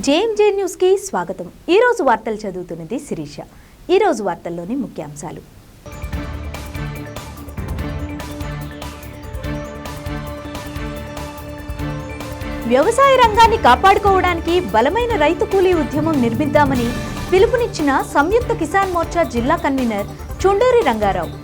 JMJ news కి స్వాగతం। ఈ రోజు వార్తలు చదువుతున్నది శిరీష। ఈ రోజు వార్తల్లోని ముఖ్యాంశాలు। వ్యవసాయ రంగాన్ని కాపాడుకోవడానికి బలమైన రైతు కూలీ ఉద్యమం నిర్మిద్దామని పిలుపునిచ్చిన సంయుక్త కిసాన్ మోర్చా జిల్లా కన్వీనర్ చుండూరి రంగారావు।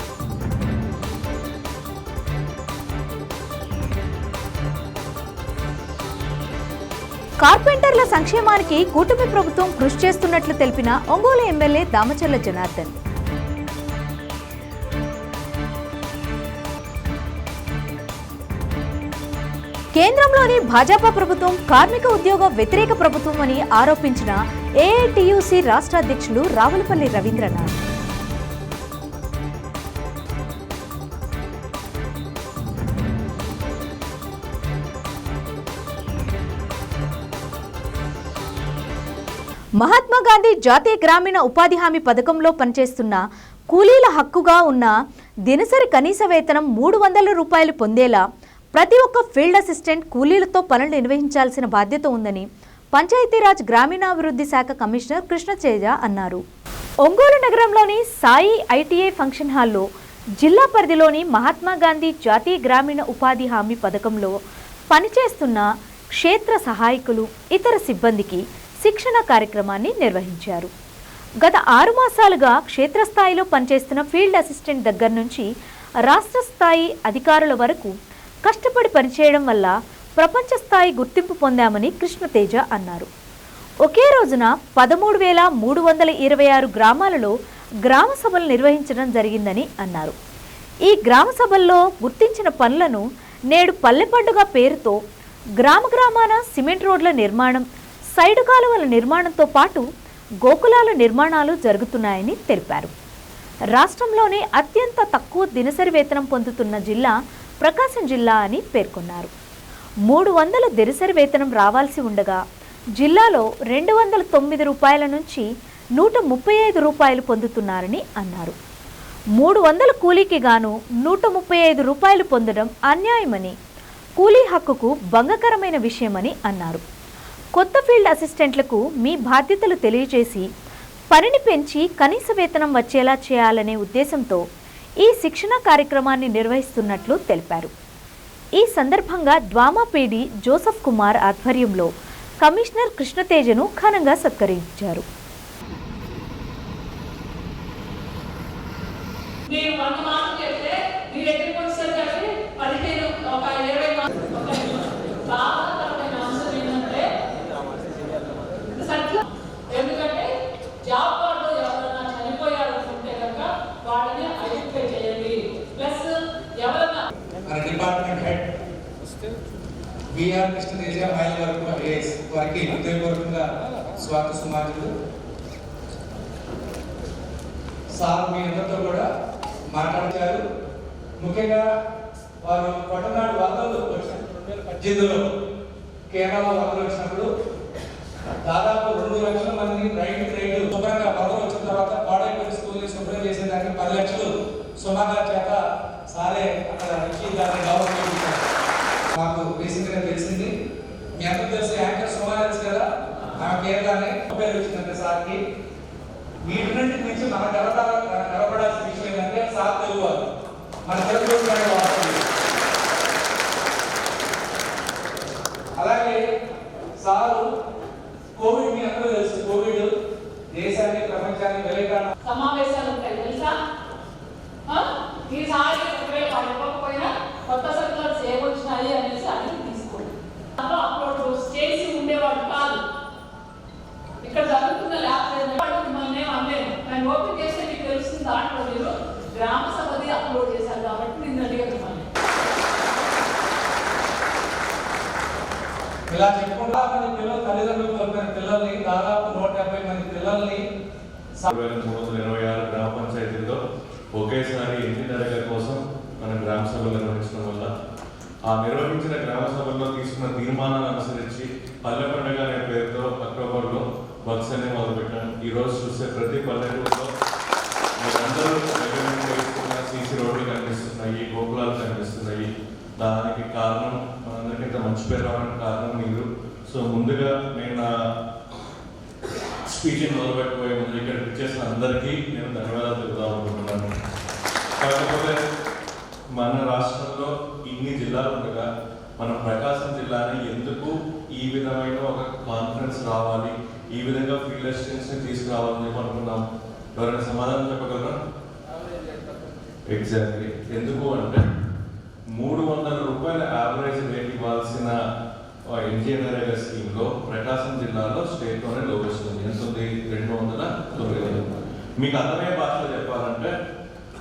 కార్పెంటర్ల సంక్షేమానికి కూటమి ప్రభుత్వం కృషి చేస్తున్నట్లు తెలిపిన ఒంగోలు ఎమ్మెల్యే దామచర్ల జనార్దన్। కేంద్రంలోని భాజపా ప్రభుత్వం కార్మిక ఉద్యోగ వ్యతిరేక ప్రభుత్వం అని ఆరోపించిన ఏఐటియుసి రాష్ట్ర అధ్యక్షులు రావులపల్లి రవీంద్రనాథ్। మహాత్మా గాంధీ జాతీయ గ్రామీణ ఉపాధి హామీ పథకంలో పనిచేస్తున్న కూలీల హక్కుగా ఉన్న దినసరి కనీస వేతనం 300 రూపాయలు పొందేలా ప్రతి ఒక్క ఫీల్డ్ అసిస్టెంట్ కూలీలతో పనులు నిర్వహించాల్సిన బాధ్యత ఉందని పంచాయతీరాజ్ గ్రామీణాభివృద్ధి శాఖ కమిషనర్ కృష్ణతేజ అన్నారు। ఒంగోలు నగరంలోని సాయి ఐటీఐ ఫంక్షన్ హాల్లో జిల్లా పరిధిలోని మహాత్మా గాంధీ జాతీయ గ్రామీణ ఉపాధి హామీ పథకంలో పనిచేస్తున్న క్షేత్ర సహాయకులు ఇతర సిబ్బందికి శిక్షణ కార్యక్రమాన్ని నిర్వహించారు। గత 6 మాసాలుగా క్షేత్రస్థాయిలో పనిచేస్తున్న ఫీల్డ్ అసిస్టెంట్ దగ్గర నుంచి రాష్ట్ర స్థాయి అధికారుల వరకు కష్టపడి పనిచేయడం వల్ల ప్రపంచ స్థాయి గుర్తింపు పొందామని కృష్ణతేజ అన్నారు। ఒకే రోజున 13,326 గ్రామాలలో గ్రామ సభలు నిర్వహించడం జరిగిందని అన్నారు। ఈ గ్రామ సభల్లో గుర్తించిన పనులను నేడు పల్లె పండుగ పేరుతో గ్రామాన సిమెంట్ రోడ్ల నిర్మాణం, సైడు కాలువల నిర్మాణంతో పాటు గోకులాల నిర్మాణాలు జరుగుతున్నాయని తెలిపారు। రాష్ట్రంలోనే అత్యంత తక్కువ దినసరి వేతనం పొందుతున్న జిల్లా ప్రకాశం జిల్లా అని పేర్కొన్నారు। 300 దినసరి వేతనం రావాల్సి ఉండగా జిల్లాలో 209 రూపాయల నుంచి 135 రూపాయలు పొందుతున్నారని అన్నారు। 300 కూలీకి గాను 135 రూపాయలు పొందడం అన్యాయమని, కూలీ హక్కుకు భంగకరమైన విషయమని అన్నారు। కొత్త ఫీల్డ్ అసిస్టెంట్లకు మీ బాధ్యతలు తెలియజేసి పనిని పెంచి కనీస వేతనం వచ్చేలా చేయాలనే ఉద్దేశంతో ఈ శిక్షణ కార్యక్రమాన్ని నిర్వహిస్తున్నట్లు తెలిపారు। ఈ సందర్భంగా డ్వామా పీడీ జోసెఫ్ కుమార్ ఆధ్వర్యంలో కమిషనర్ కృష్ణతేజను ఘనంగా సత్కరించారు। Department head BR Krishnateja Mylavarapu IAS వారికి హృదయపూర్వకంగా స్వాగత సుమాంజలు। సార్ మీ అందరితో కూడా మాట్లాడారు। ముఖ్యంగా వారు పట్టణాడు వరదలు 2018లో కేరళ వరదలు వచ్చినప్పుడు దాదాపు 2 లక్షల మందిని రైతు శుభ్రంగా వరదలు వచ్చిన తర్వాత పాడైపోయిన స్కూల్ని శుభ్రం చేసేదానికి 10 లక్షలు సుమాగా చేత సారే అక్కడ వచ్చి దాన్ని గవర్నమెంట్ మాకు బేసిక్గా తెలిసింది। మీ అందరూ తెలిసి యాంకర్ సుమా తెలుసు కదా, ఆమె కేరళనే పేరు వచ్చిందంటే సార్కి। వీటిన్నింటి నుంచి మన గర్వపడాల్సిన విషయం ఏంటంటే సార్ తెలుగువారు, మన తెలుగు అలాగే సారు కోవిడ్ మీ అందరూ తెలుసు, కోవిడ్ దేశాన్ని ప్రపంచాన్ని వెలగాన సమావేశాలు ఉంటాయి తెలుసా। ఈసారి ఇవ్వకపోయినా కొత్త సర్కులర్స్ ఏమొచ్చినాయి అనేసి అన్ని తీసుకోండి, అందులో అప్లోడ్ చేసి ఉండేవాడు కాదు। ఇక్కడ జరుగుతున్న ల్యాబ్ మిమ్మల్ని అనలేము, నేను ఓపెన్ చేస్తే మీకు తెలుస్తుంది। దాంట్లో మీరు గ్రామ సభది అప్లోడ్ చేశారు కాబట్టి నిన్ను అడిగాను మళ్ళీ ఇలా చెప్పుకుంటా మంది పిల్లలు తల్లిదండ్రులు కోల్పోయిన పిల్లల్ని దాదాపు 150 మంది పిల్లల్ని 326 గ్రామ పంచాయతీల్లో ఒకేసారి ఇంటి తరగతి కోసం మన గ్రామ సభలు నిర్వహించడం వల్ల ఆ నిర్వహించిన గ్రామ సభల్లో తీసుకున్న తీర్మానాలను అనుసరించి పల్లె పండుగ అనే పేరుతో అక్టోబర్లో వర్క్స్ అనే మొదలుపెట్టాం। ఈరోజు చూస్తే ప్రతి పల్లెటూరులో మీరందరూ వేసుకున్న సీసీ రోడ్లు కనిపిస్తున్నాయి, గోకులాలు కనిపిస్తున్నాయి। దానికి కారణం మనందరికీ ఇంత మంచి పేరు రావడానికి కారణం మీరు। సో ముందుగా నేను నా స్పీచ్ని మొదలుపెట్టబోయే ముందు ఇక్కడ ఇచ్చేసిన అందరికీ నేను ధన్యవాదాలు చెబుదాం అనుకుంటున్నాను. కాకపోతే మన రాష్ట్రంలో ఇన్ని జిల్లాలు ఉండగా మన ప్రకాశం జిల్లాని ఎందుకు ఈ విధమైన ఒక కాన్ఫరెన్స్ రావాలి, ఈ విధంగా ఫీల్డ్ అసిస్టెంట్స్ని తీసుకురావాలని అనుకున్నాం? ఎవరైనా సమాధానం చెప్పగలరా? ఎగ్జాక్ట్లీ. ఎందుకు అంటే 300 రూపాయల యావరేజ్ రేట్ ఇవ్వాల్సిన ఎన్జిఓ స్కీమ్లో ప్రకాశం జిల్లాలో స్టేట్లోనే లోపెస్ట్ ఉంది. ఎంత ఉంది? 209. మీకు అర్థమయ్యే భాషలో చెప్పాలంటే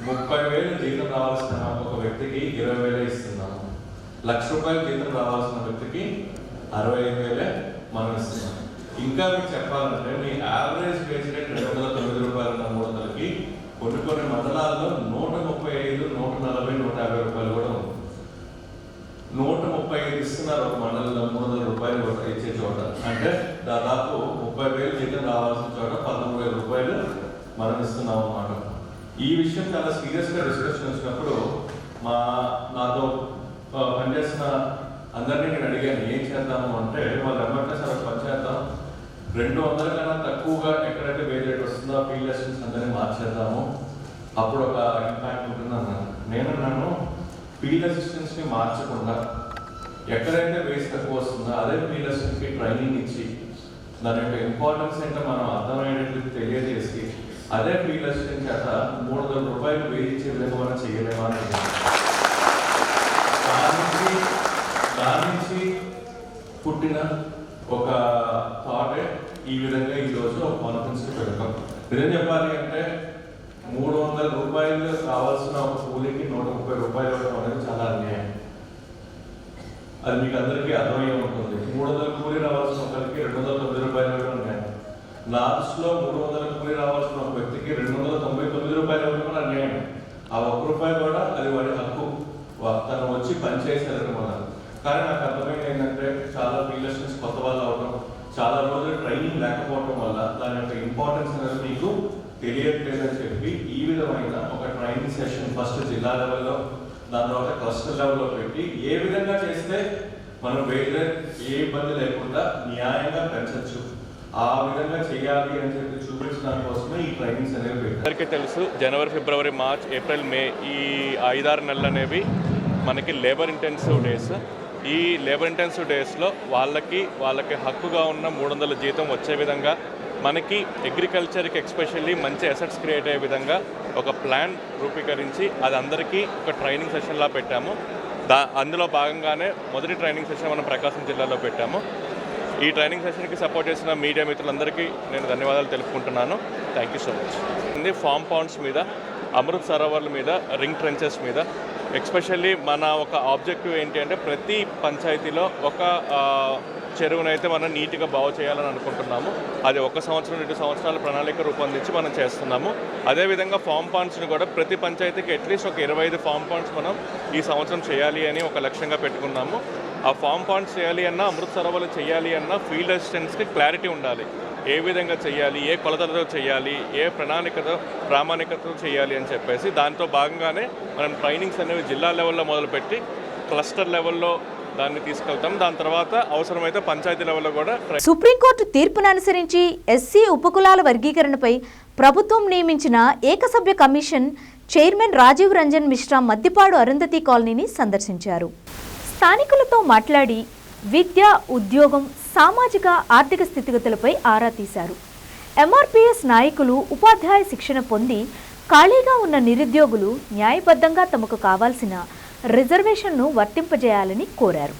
30,000 జీతం రావాల్సిన ఒక వ్యక్తికి 20,000 ఇస్తున్నాము. ₹1,00,000 జీతం రావాల్సిన వ్యక్తికి 65,000 మనం ఇస్తున్నాం. ఇంకా మీకు చెప్పాలంటే మీ యావరేజ్ వేజ్ రేట్ 209 రూపాయలు ఉన్న 300కి కొన్ని మండలాల్లో 135, 140, 150 రూపాయలు కూడా ఉంది. 135 ఇస్తున్నారు ఒక మండలంలో 300 రూపాయలు ఇచ్చే చోట. అంటే దాదాపు 30,000 జీతం రావాల్సిన చోట 13,000 రూపాయలు మనం ఇస్తున్నాం అన్నమాట. ఈ విషయం చాలా సీరియస్గా డిస్కషన్ వచ్చినప్పుడు నాతో పనిచేసిన అందరినీ నేను అడిగాను ఏం చేద్దాము అంటే, వాళ్ళు ఏమంటే సార్ పని చేద్దాం, 200 కన్నా తక్కువగా ఎక్కడైతే వేజ్ రేట్ వస్తుందో ఫీల్డ్ అసిస్టెంట్స్ అందరినీ మార్చేద్దాము, అప్పుడు ఒక ఇంపాక్ట్ ఉంటుంది అన్నాను. నేనన్నాను ఫీల్డ్ అసిస్టెంట్స్ని మార్చకుండా ఎక్కడైతే వేజ్ తక్కువ వస్తుందో అదే ఫీల్డ్ అసిస్టెంట్కి ట్రైనింగ్ ఇచ్చి దాని యొక్క ఇంపార్టెన్స్ ఏంటో మనం అర్థమయ్యేటట్టు తెలియజేసి అదే ఫీల్డ్ అసిస్టెంట్ చేత 300 రూపాయలు వేజ్ ఇచ్చే విధంగా మనం చేయలేమా అని. దాని నుంచి పుట్టిన ఒక థాటే ఈ విధంగా ఈరోజు ఒక కాన్ఫరెన్స్కి పెడతాం. నిజం చెప్పాలి అంటే 300 రూపాయలు కావాల్సిన ఒక కూలీకి 130 రూపాయలు ఇవ్వడం అనేది చాలా అన్యాయం. అది మీకు అందరికీ అర్థమయ్యే ఉంటుంది. 300 కూలీ రావాల్సిన ఒకరికి 209 రూపాయలు ఇవ్వడం అన్యాయం. లాస్ట్లో 300 కూలీ రావాల్సిన ఒక వ్యక్తికి 299 రూపాయలు ఇవ్వడం అన్యాయం. ఆ ₹1 కూడా అది వాడి హక్కు, తను వచ్చి పనిచేసేది మనం. కానీ నాకు అర్థమైంది ఏంటంటే చాలా ఫీల్డ్ అసిస్టెంట్స్ కొత్త వాళ్ళు అవడం, చాలా రోజులు ట్రైనింగ్ లేకపోవడం వల్ల దాని యొక్క ఇంపార్టెన్స్ అనేది మీకు తెలియట్లేదని చెప్పి ఈ విధమైన ఒక ట్రైనింగ్ సెషన్ ఫస్ట్ జిల్లా లెవెల్లో, దాని తర్వాత క్లస్టర్ లెవెల్లో పెట్టి ఏ విధంగా చేస్తే మనం వేరే ఏ ఇబ్బంది లేకుండా న్యాయంగా పెంచవచ్చు, ఆ విధంగా చేయాలి అని చెప్పి చూపించడానికి కోసమే ఈ ట్రైనింగ్స్ అనేవి పెట్టారు. అందరికీ తెలుసు, జనవరి, ఫిబ్రవరి, మార్చ్, ఏప్రిల్, మే ఈ 5-6 నెలలు అనేవి మనకి లేబర్ ఇంటెన్సివ్ డేస్. ఈ లేబర్ ఇంటెన్సివ్ డేస్లో వాళ్ళకి హక్కుగా ఉన్న 300 జీతం వచ్చే విధంగా మనకి అగ్రికల్చర్కి ఎస్పెషల్లీ మంచి అసెట్స్ క్రియేట్ అయ్యే విధంగా ఒక ప్లాన్ రూపీకరించి అది అందరికీ ఒక ట్రైనింగ్ సెషన్లా పెట్టాము. అందులో భాగంగానే మొదటి ట్రైనింగ్ సెషన్ మనం ప్రకాశం జిల్లాలో పెట్టాము. ఈ ట్రైనింగ్ సెషన్కి సపోర్ట్ చేసిన మీడియా మిత్రులందరికీ నేను ధన్యవాదాలు తెలుపుకుంటున్నాను. Thank you so much. Form Pond's మీద, అమృత్ సరోవర్ల మీద, రింగ్ ట్రెంచెస్ మీద ఎస్పెషల్లీ మన ఒక ఆబ్జెక్టివ్ ఏంటి అంటే ప్రతి పంచాయతీలో ఒక చెరువునైతే మనం నీట్గా బాగు చేయాలని అనుకుంటున్నాము. అది 1 సంవత్సరం 2 సంవత్సరాల ప్రణాళిక రూపొందించి మనం చేస్తున్నాము. అదేవిధంగా ఫామ్ పాండ్స్ని కూడా ప్రతి పంచాయతీకి అట్లీస్ట్ ఒక 25 ఫామ్ పాండ్స్ మనం ఈ సంవత్సరం చేయాలి అని ఒక లక్ష్యంగా పెట్టుకున్నాము. ఆ ఫామ్ పాండ్స్ చేయాలి అన్నా, అమృత్ సరోవర్లు చేయాలి అన్నా ఫీల్డ్ అసిస్టెంట్స్కి క్లారిటీ ఉండాలి. ఏ విధంగా చేయాలి, ఏ కొలతలతో చేయాలి, ఏ ప్రామాణికతతో చేయాలి అని చెప్పేసి దాంతో భాగంగానే మనం ట్రైనింగ్స్ అనేవి జిల్లా లెవెల్లో మొదలుపెట్టి క్లస్టర్ లెవెల్లో దాన్ని తీసుకెళ్తాం. దాని తర్వాత అవసరమైతే పంచాయతీ లెవెల్లో కూడా. సుప్రీంకోర్టు తీర్పును అనుసరించి ఎస్సీ ఉపకులాల వర్గీకరణపై ప్రభుత్వం నియమించిన ఏకసభ్య కమిషన్ చైర్మన్ రాజీవ్ రంజన్ మిశ్రా మద్దిపాడు అరుంధతి కాలనీని సందర్శించారు. స్థానికులతో మాట్లాడి విద్య, ఉద్యోగం, సామాజిక ఆర్థిక స్థితిగతులపై ఆరా తీశారు. ఎంఆర్పీఎస్ నాయకులు ఉపాధ్యాయ శిక్షణ పొంది ఖాళీగా ఉన్న నిరుద్యోగులు న్యాయబద్ధంగా తమకు కావాల్సిన రిజర్వేషన్ను వర్తింపజేయాలని కోరారు.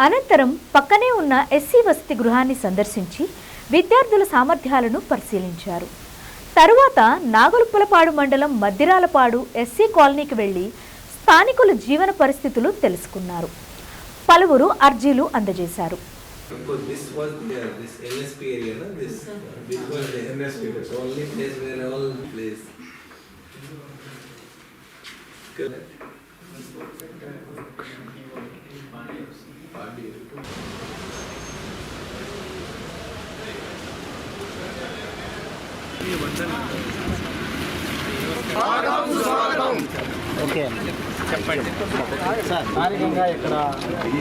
అనంతరం పక్కనే ఉన్న ఎస్సీ వసతి గృహాన్ని సందర్శించి విద్యార్థుల సామర్థ్యాలను పరిశీలించారు. తరువాత నాగులుప్పలపాడు మండలం మద్దిరాలపాడు ఎస్సీ కాలనీకి వెళ్లి స్థానికుల జీవన పరిస్థితులు తెలుసుకున్నారు. పలువురు అర్జీలు అందజేశారు. This was this LSP area, no? This was the NSP. It's only place where all place. Correct. Okay చెప్పండి సార్. స్థానికంగా ఇక్కడ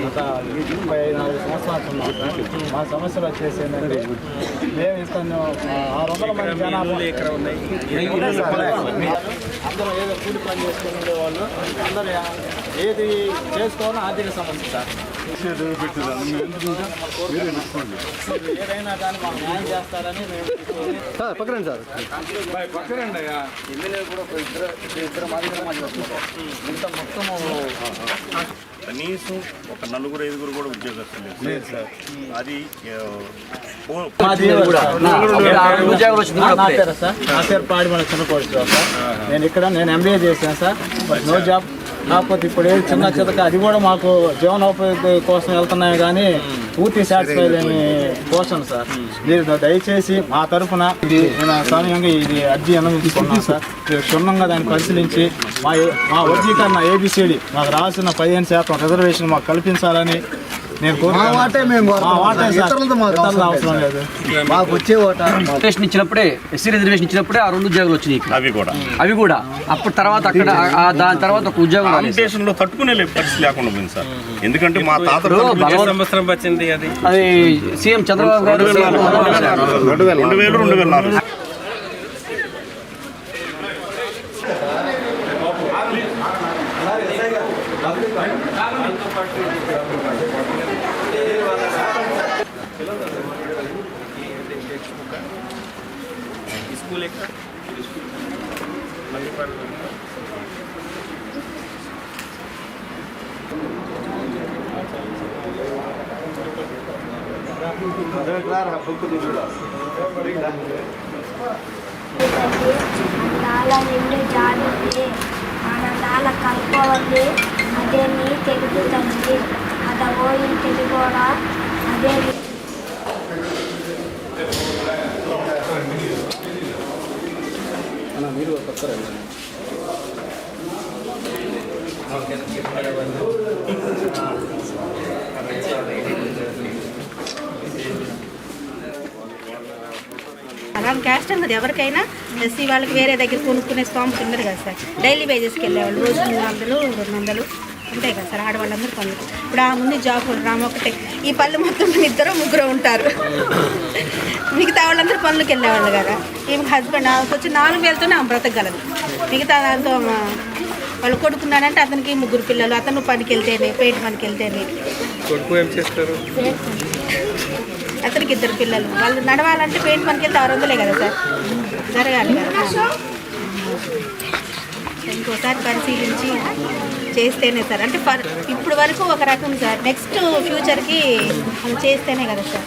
గత 25-26 కొనసాగుతున్నాం సార్. మా సమస్యలు వచ్చేసి ఏంటంటే మేము ఇస్తాను 600 మంది జనాభా అందరూ ఏదో కూలి పని చేసుకుని ఉండేవాళ్ళు అందరూ ఏది చేసుకోవాలో ఆర్థిక సమస్య సార్. ఏదైనా కానీ మాకు న్యాయం చేస్తారని మేము పక్కనండి సార్ పక్కనండి అయ్యా ఎమ్మెల్యే కూడా ఇద్దరు మాదిరిగా మొత్తము కనీసం ఒక 4-5 కూడా ఉద్యోగస్తులు లేదు సార్. అది నా పేరు పాడి మన చిన్నకోడి సార్. నేను ఎంబీఏ చేశాను సార్. No job. కాకపోతే ఇప్పుడు ఏది చిన్న చితక అది కూడా మాకు జీవనోపాధి కోసం వెళ్తున్నాయి కానీ పూర్తి సాటిస్ఫై లేని పోషన్ సార్. మీరు దయచేసి మా తరఫున నేను సమయంగా ఇది అర్జీ అనుమతిస్తున్నాను సార్. మీరు క్షుణ్ణంగా దాన్ని పరిశీలించి మా వర్గీకరణ ABCD మాకు రావాల్సిన 15% రిజర్వేషన్ మాకు కల్పించాలని నేను అవసరం లేదు. మాకు వచ్చే రిజర్వేషన్ ఇచ్చినప్పుడే SC రిజర్వేషన్ ఇచ్చినప్పుడే ఆ 2 ఉద్యోగాలు వచ్చినాయి. అవి కూడా అప్పుడు తర్వాత అక్కడ దాని తర్వాత ఒక ఉద్యోగం కాంపిటీషన్ లో తట్టుకునే పరిస్థితి లేకుండా పోయింది సార్. ఎందుకంటే మా తాత సంవత్సరం వచ్చింది అది సీఎం చంద్రబాబు గారు 2000-2004 స్కూల్ ఎక్కడ ನಾಲ ನಿಂಡು ಜಾಡಿದೆ ನಾಲ ಕಲ್ಪವಲ್ಲಿ ಅದೇ ನೀ ತೆಗೆದು ತಂದಿ ಅದ ಹೋಗಿ ತೆಗೆಗೋಡ ಅದೇ మీరు పక్కరండి అలాంటి క్యాస్ట్ అన్నది ఎవరికైనా ఎస్సీ వాళ్ళకి వేరే దగ్గర కొనుక్కునే స్తోమత ఉండదు కదా సార్. డైలీ వేజెస్కి వెళ్ళేవాళ్ళు రోజు 300-200 ఉంటాయి కదా సార్. ఆడవాళ్ళందరూ పనులు ఇప్పుడు ఆ ముందు జాబ్ రామ ఒకటే ఈ పళ్ళు మొత్తం 2-3 ఉంటారు. మిగతా వాళ్ళందరూ పనులకు వెళ్ళేవాళ్ళు కదా. ఈమె హస్బెండ్ వచ్చి 4,000తోనే ఆమె బ్రతకగలదు. మిగతా దాంతో వాళ్ళు కొడుకున్నాడంటే అతనికి 3 పిల్లలు. అతను పనికి వెళ్తేనే పెయింట్ పనికి వెళ్తేనే కొడుకు ఏం చేస్తారు? అతనికి 2 పిల్లలు. వాళ్ళు నడవాలంటే పెయింట్ పనికి వెళ్తే 600 కదా సార్. జరగాలి కదా. ఇంకోసారి పరిశీలించి చేస్తేనే సార్. అంటే ఇప్పుడు వరకు ఒక రకం సార్. నెక్స్ట్ ఫ్యూచర్కి మనం చేస్తేనే కదా సార్.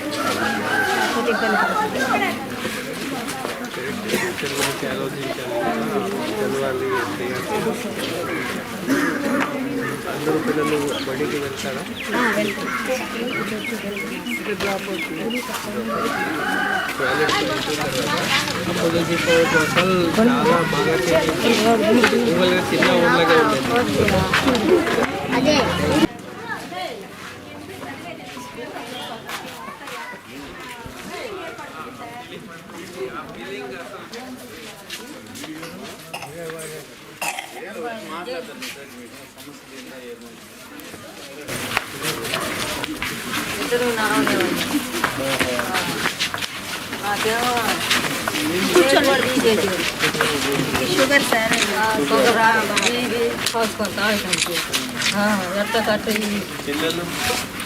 కాకపోతే ఇబ్బంది పడుతుంది. అందరూ పిల్లలు బడికి వెళ్తారా? అసలు చాలా బాగా చిన్న ఊళ్ళగా ఉండేది. Sugar sir. ఎట్లా కట్ట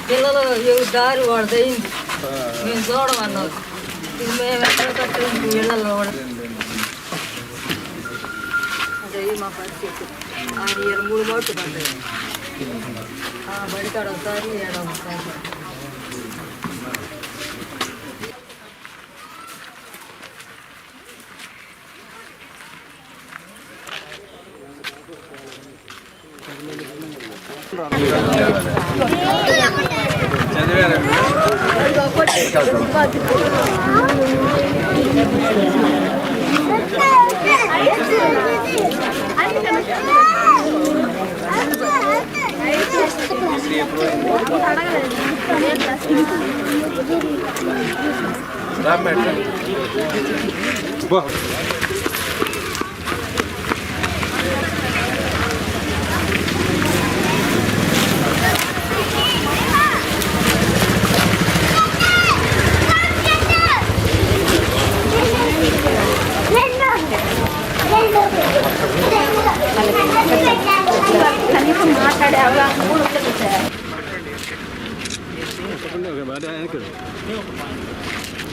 పిల్లలు దారి వాడదయింది. మేము చూడమన్నారు. మేము ఎట్లా కట్టింది ఇళ్ళల్లో కూడా. అదే మా పరిస్థితి. 3 మోట్లు పడ్డాయి. బడికాడ ఒకసారి ఒకసారి.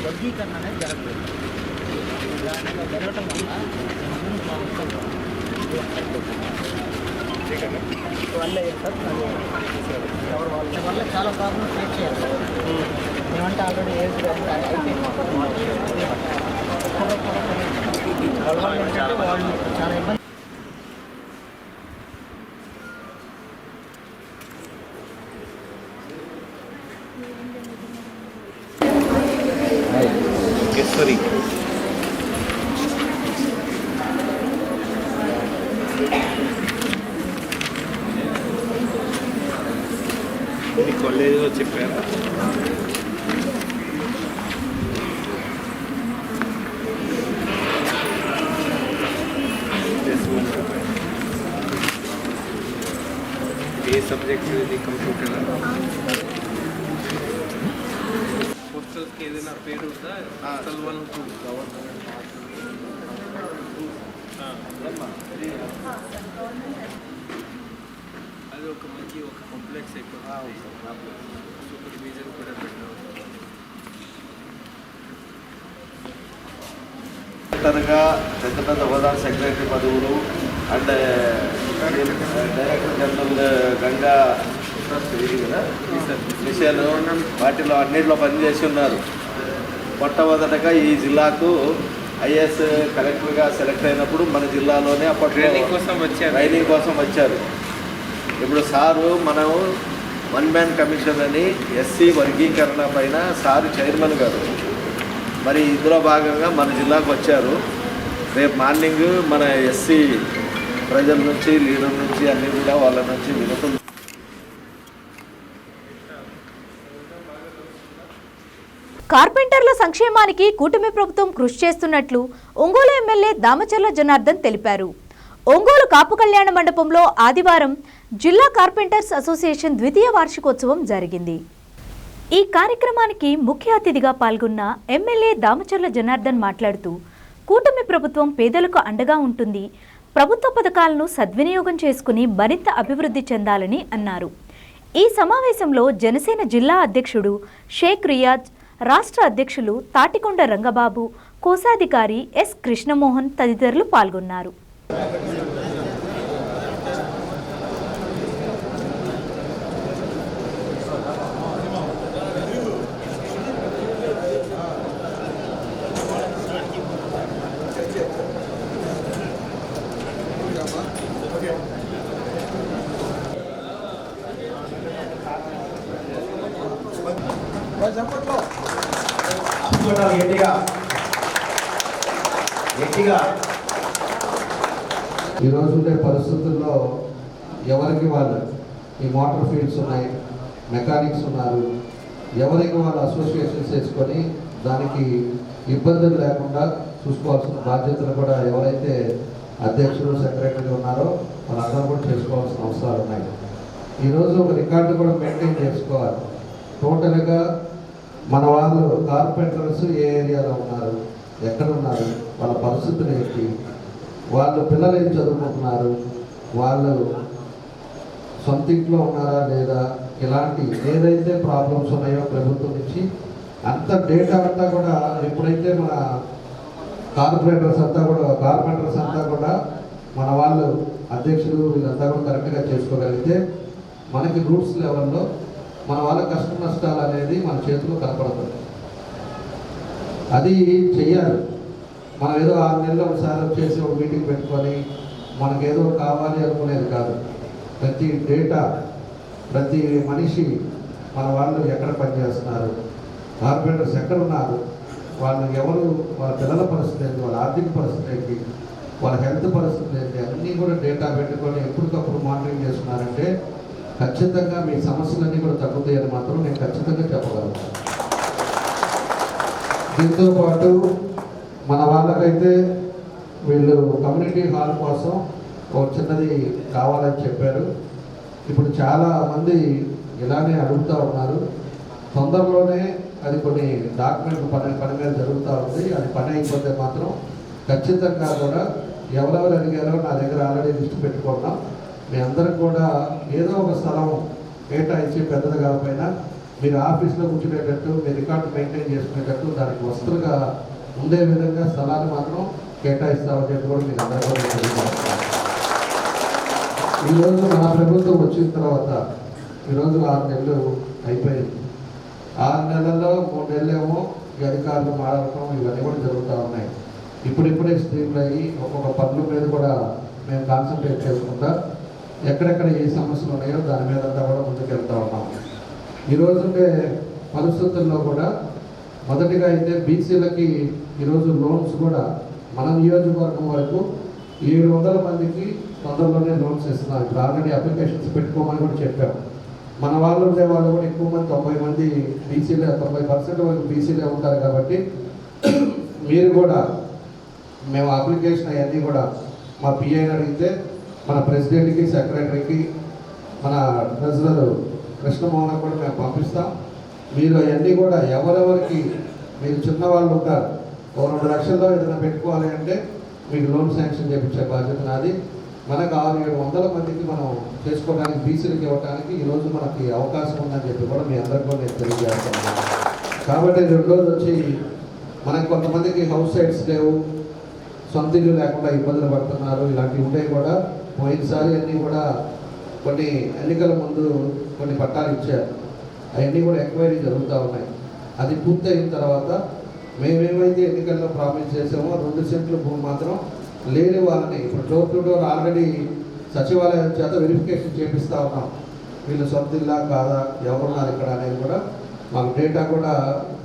వర్గీకరణ అనేది జరగలేదు. దానిలో జరగటం వల్ల వల్ల ఎవరు వాళ్ళ వల్ల చాలా ప్రాబ్లమ్స్ ఫేస్ చేయాలి. మేమంటే ఆల్రెడీ ఏజ్ అయిపోయింది. వాళ్ళు చాలా ఇబ్బంది. కాలేజీలో చెప్పారా? ఏ సబ్జెక్ట్ ఇది కంప్యూటర్ పోస్టల్కి ఏదైనా పేరు ఉందా? పోస్టల్ 1 2 అది ఒక మంచి ఒక కాంప్లెక్స్ అయిపోతుంది. సూపర్విజన్ కూడా పెట్టారు. పెద్ద పెద్ద హోదా సెక్రటరీ పదవులు అండ్ డైరెక్టర్ జనరల్ గంగా కదా మిషన్ వాటిలో అన్నింటిలో పనిచేసి ఉన్నారు. మొట్టమొదటగా ఈ జిల్లాకు ఐఏఎస్ కలెక్టర్గా సెలెక్ట్ అయినప్పుడు మన జిల్లాలోనే అప్పుడు ట్రైనింగ్ కోసం వచ్చారు. ఇప్పుడు సారు మనం 1 మ్యాన్ కమిషన్ అని ఎస్సీ వర్గీకరణ పైన సారు చైర్మన్ గారు మరి ఇందులో భాగంగా మన జిల్లాకు వచ్చారు. రేపు మార్నింగ్ మన ఎస్సీ ప్రజల నుంచి లీడర్ నుంచి అన్నీ కూడా వాళ్ళ నుంచి వినతులు. కార్పెంటర్ల సంక్షేమానికి కూటమి ప్రభుత్వం కృషి చేస్తున్నట్లు ఒంగోలు ఎమ్మెల్యే దామచర్ల జనార్దన్ తెలిపారు. ఒంగోలు కాపు కళ్యాణ మండపంలో ఆదివారం జిల్లా కార్పెంటర్స్ అసోసియేషన్ ద్వితీయ వార్షికోత్సవం జరిగింది. ఈ కార్యక్రమానికి ముఖ్య అతిథిగా పాల్గొన్న ఎమ్మెల్యే దామచర్ల జనార్దన్ మాట్లాడుతూ కూటమి ప్రభుత్వం పేదలకు అండగా ఉంటుంది, ప్రభుత్వ పథకాలను సద్వినియోగం చేసుకుని మరింత అభివృద్ధి చెందాలని అన్నారు. ఈ సమావేశంలో జనసేన జిల్లా అధ్యక్షుడు షేక్ రియాజ్, రాష్ట్ర అధ్యక్షులు తాటికొండ రంగబాబు, కోశాధికారి ఎస్ కృష్ణమోహన్ తదితరులు పాల్గొన్నారు. ఈరోజు ఉండే పరిస్థితుల్లో ఎవరికి వాళ్ళు ఈ మోటార్ ఫీల్డ్స్ ఉన్నాయి, మెకానిక్స్ ఉన్నారు, ఎవరికి వాళ్ళు అసోసియేషన్స్ వేసుకొని దానికి ఇబ్బందులు లేకుండా చూసుకోవాల్సిన బాధ్యతలు కూడా ఎవరైతే అధ్యక్షులు సెక్రటరీ ఉన్నారో వాళ్ళందరూ కూడా చేసుకోవాల్సిన అవసరాలు ఉన్నాయి. ఈరోజు ఒక రికార్డు కూడా మెయింటైన్ చేసుకోవాలి. టోటల్గా మన వాళ్ళు కార్పెంటర్స్ ఏ ఏరియాలో ఉన్నారు, ఎక్కడ ఉన్నారు, వాళ్ళ పరిస్థితులు ఏంటి, వాళ్ళు పిల్లలు ఏం చదువుకుంటున్నారు, వాళ్ళు సొంత ఇంట్లో ఉన్నారా లేదా, ఇలాంటి ఏదైతే ప్రాబ్లమ్స్ ఉన్నాయో ప్రభుత్వం నుంచి అంత డేటా అంతా కూడా ఎప్పుడైతే మన కార్పెంటర్స్ అంతా కూడా మన వాళ్ళు అధ్యక్షులు వీళ్ళంతా కూడా కరెక్ట్గా చేసుకోగలిగితే మనకి రూట్స్ లెవెల్లో మన వాళ్ళ కష్ట నష్టాలు అనేది మన చేతిలో కనపడుతుంది. అది చెయ్యాలి. మనం ఏదో 6 నెలలు ఒకసారి వచ్చేసి ఒక మీటింగ్ పెట్టుకొని మనకేదో కావాలి అనుకునేది కాదు. ప్రతి డేటా, ప్రతి మనిషి మన వాళ్ళు ఎక్కడ పనిచేస్తున్నారు, కార్పెంటర్స్ ఎక్కడ ఉన్నారు, వాళ్ళు ఎవరు, వాళ్ళ పిల్లల పరిస్థితి ఏంటి, వాళ్ళ ఆర్థిక పరిస్థితి ఏంటి, వాళ్ళ హెల్త్ పరిస్థితి ఏంటి, అన్నీ కూడా డేటా పెట్టుకొని ఎప్పటికప్పుడు మానిటరింగ్ చేస్తున్నారంటే ఖచ్చితంగా మీ సమస్యలన్నీ కూడా తగ్గుతాయని మాత్రం నేను ఖచ్చితంగా చెప్పగలను. దీంతోపాటు మన వాళ్ళకైతే వీళ్ళు కమ్యూనిటీ హాల్ కోసం ఒక చిన్నది కావాలని చెప్పారు. ఇప్పుడు చాలామంది ఇలానే అడుగుతూ ఉన్నారు. తొందరలోనే అది కొన్ని డాక్యుమెంట్ పని మీద జరుగుతూ ఉంది. అది పని అయిపోతే మాత్రం ఖచ్చితంగా కూడా ఎవరెవరు అడిగారో నా దగ్గర ఆల్రెడీ లిస్ట్ పెట్టుకున్నాం. మీ అందరికి కూడా ఏదో ఒక స్థలం కేటాయించి పెద్దది కాకపోయినా మీరు ఆఫీస్లో కూర్చునేటట్టు మీ రికార్డు మెయింటైన్ చేసుకునేటట్టు దానికి వస్తువులుగా ఉండే విధంగా స్థలాన్ని మాత్రం కేటాయిస్తామని చెప్పి కూడా మీకు అందరూ కూడా తెలియజేస్తాను. ఈరోజు మన ప్రభుత్వం వచ్చిన తర్వాత ఈరోజు 6 నెలలు అయిపోయింది. 6 నెలల్లో 3 నెలలేమో ఈ అధికారులు మారడం ఇవన్నీ కూడా జరుగుతూ ఉన్నాయి. ఇప్పుడిప్పుడే స్ట్రీమ్లు అయ్యి ఒక్కొక్క పనుల మీద కూడా మేము కాన్సన్ట్రేట్ చేసుకుంటా ఎక్కడెక్కడ ఏ సమస్యలు ఉన్నాయో దాని మీద అంతా కూడా ముందుకు వెళ్తూ ఉన్నాం. ఈరోజు ఉండే పరిస్థితుల్లో కూడా మొదటిగా అయితే బీసీలకి ఈరోజు లోన్స్ కూడా మన నియోజకవర్గం వరకు 700 మందికి తొందరలోనే లోన్స్ ఇస్తున్నాం. ఇప్పుడు ఆల్రెడీ అప్లికేషన్స్ పెట్టుకోమని కూడా చెప్పాం. మన వాళ్ళు ఉండే వాళ్ళు కూడా ఎక్కువ మంది 90 మంది బీసీలే, 90% వరకు బీసీలే ఉంటారు. కాబట్టి మీరు కూడా మేము అప్లికేషన్ అవన్నీ కూడా మా పిఐని అడిగితే మన ప్రెసిడెంట్కి, సెక్రటరీకి, మన ట్రెజరర్ కృష్ణమోహన్ కూడా మేము పంపిస్తాం. మీరు అవన్నీ కూడా ఎవరెవరికి మీరు చిన్నవాళ్ళు ఉంటారు 2 లక్షల్లో ఏదైనా పెట్టుకోవాలి అంటే మీకు లోన్ శాంక్షన్ చేయించే బాధ్యత నాది. మనకు 600-700 మందికి మనం చేసుకోవడానికి బీసీలకు ఇవ్వడానికి ఈరోజు మనకి అవకాశం ఉందని చెప్పి కూడా మీ అందరికీ నేను తెలియజేస్తాను. కాబట్టి రెండోది వచ్చి మనకు కొంతమందికి హౌస్ సైట్స్ లేవు, సొంత ఇల్లు లేకుండా ఇబ్బందులు పడుతున్నారు. ఇలాంటివి ఉండేవి కూడా పోయినసారి అన్నీ కూడా కొన్ని ఎన్నికల ముందు కొన్ని పట్టాలు ఇచ్చారు. అవన్నీ కూడా ఎంక్వైరీ జరుగుతూ ఉన్నాయి. అది పూర్తయిన తర్వాత మేమేమైతే ఎన్నికల్లో ప్రామిస్ చేసామో 2 సెంట్లు భూమి మాత్రం లేని వాళ్ళని ఇప్పుడు డోర్ టు డోర్ ఆల్రెడీ సచివాలయం చేత వెరిఫికేషన్ చేపిస్తూ ఉన్నాం. వీళ్ళు సొంత ఇల్లా కాదా, ఎవరున్నారు ఇక్కడ అనేది కూడా మాకు డేటా కూడా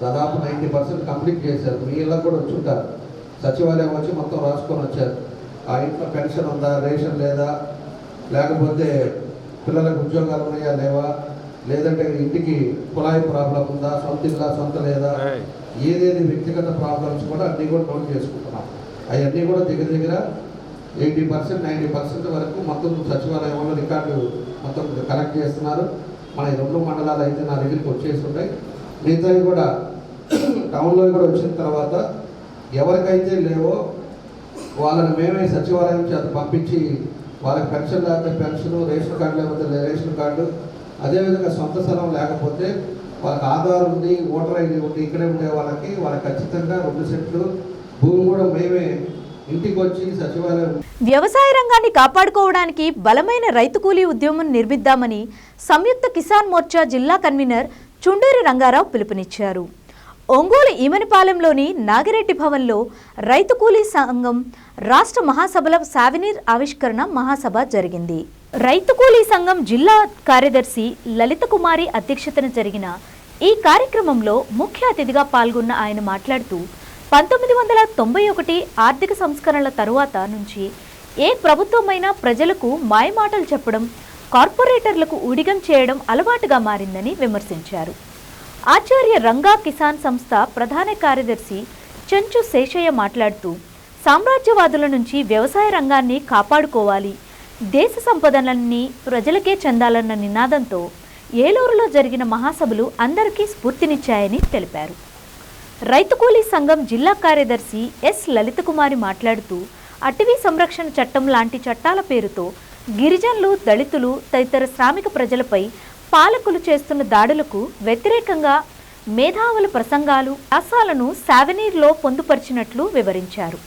దాదాపు 90% కంప్లీట్ చేశారు. మీ ఇళ్ళకు కూడా వచ్చి ఉంటారు. సచివాలయం వచ్చి మొత్తం రాసుకొని వచ్చారు. ఆ ఇంట్లో పెన్షన్ ఉందా, రేషన్ లేదా, లేకపోతే పిల్లలకు ఉద్యోగాలు ఉన్నాయా లేవా, లేదంటే ఇంటికి కుళాయి ప్రాబ్లం ఉందా, సొంత ఇల్లా సొంత లేదా, ఏదేది వ్యక్తిగత ప్రాబ్లమ్స్ కూడా అన్నీ కూడా నోట్ చేసుకుంటున్నాం. అవన్నీ కూడా దగ్గర 80% 90% వరకు మొత్తం సచివాలయంలో రికార్డు మొత్తం కలెక్ట్ చేస్తున్నారు. మన 2 మండలాలు అయితే నా దగ్గరికి వచ్చేసి ఉంటాయి. మిగతావి కూడా టౌన్లో కూడా వచ్చిన తర్వాత ఎవరికైతే లేవో వాళ్ళని మేమే సచివాలయం చేత పంపించి వాళ్ళకి పెన్షన్ లేకపోతే పెన్షన్, రేషన్ కార్డు లేకపోతే రేషన్ కార్డు, అదేవిధంగా సొంత స్థలం లేకపోతే వాళ్ళకి ఆధార్ ఉంది, ఓటర్ ఐడి ఉంది, ఇక్కడే ఉండే వాళ్ళకి ఖచ్చితంగా 2 సెంట్లు భూమి కూడా మేమే ఇంటికి వచ్చి సచివాలయం. వ్యవసాయ రంగాన్ని కాపాడుకోవడానికి బలమైన రైతు కూలీ ఉద్యమం నిర్మిద్దామని సంయుక్త కిసాన్ మోర్చా జిల్లా కన్వీనర్ చుండూరి రంగారావు పిలుపునిచ్చారు. ఒంగోలు ఈమనిపాలెంలోని నాగిరెడ్డి భవన్లో రైతు కూలీ సంఘం రాష్ట్ర మహాసభల సావినీర్ ఆవిష్కరణ మహాసభ జరిగింది. రైతు కూలీ సంఘం జిల్లా కార్యదర్శి లలిత కుమారి అధ్యక్షతన జరిగిన ఈ కార్యక్రమంలో ముఖ్య అతిథిగా పాల్గొన్న ఆయన మాట్లాడుతూ 1991 ఆర్థిక సంస్కరణల తరువాత నుంచి ఏ ప్రభుత్వమైనా ప్రజలకు మాయమాటలు చెప్పడం, కార్పొరేటర్లకు ఊడిగం చేయడం అలవాటుగా మారిందని విమర్శించారు. ఆచార్య రంగా కిసాన్ సంస్థ ప్రధాన కార్యదర్శి చెంచు శేషయ్య మాట్లాడుతూ సామ్రాజ్యవాదుల నుంచి వ్యవసాయ రంగాన్ని కాపాడుకోవాలి, దేశ సంపదలన్నీ ప్రజలకే చెందాలన్న నినాదంతో ఏలూరులో జరిగిన మహాసభలు అందరికీ స్ఫూర్తినిచ్చాయని తెలిపారు. రైతు కూలీ సంఘం జిల్లా కార్యదర్శి ఎస్ లలిత కుమారి మాట్లాడుతూ అటవీ సంరక్షణ చట్టం లాంటి చట్టాల పేరుతో గిరిజనులు, దళితులు తదితర శ్రామిక ప్రజలపై పాలకులు చేస్తున్న దాడులకు వ్యతిరేకంగా మేధావుల ప్రసంగాలు, వ్యాసాలను సావెనీర్లో పొందుపరిచినట్లు వివరించారు.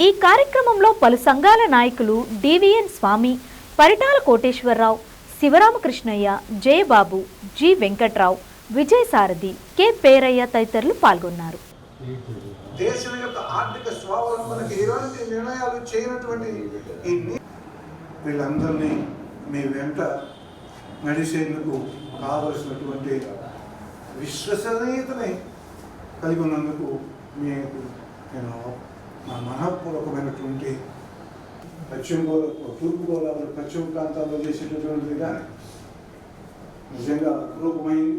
ఈ కార్యక్రమంలో పలు సంఘాల నాయకులు డివిఎన్ స్వామి, పరిటాల కోటేశ్వరరావు, శివరామకృష్ణయ్య, జయబాబు, జి వెంకట్రావు, విజయ్ సారథి, కె పేరయ్య తదితరులు పాల్గొన్నారు. దేశం యొక్క ఆర్థిక స్వావలంబనకు ఎలాంటి నిర్ణయాలు చేయనటువంటి వీళ్ళందరినీ మీ వెంట నడిచేందుకు కావలసినటువంటి విశ్వసనీయతని కలిగి ఉన్నందుకు మీకు నేను నా మనఃపూర్వకమైనటువంటి తూర్పుగోదావరి పశ్చిమ ప్రాంతాల్లో చేసేటటువంటిది కానీ నిజంగా అపరూపమైంది.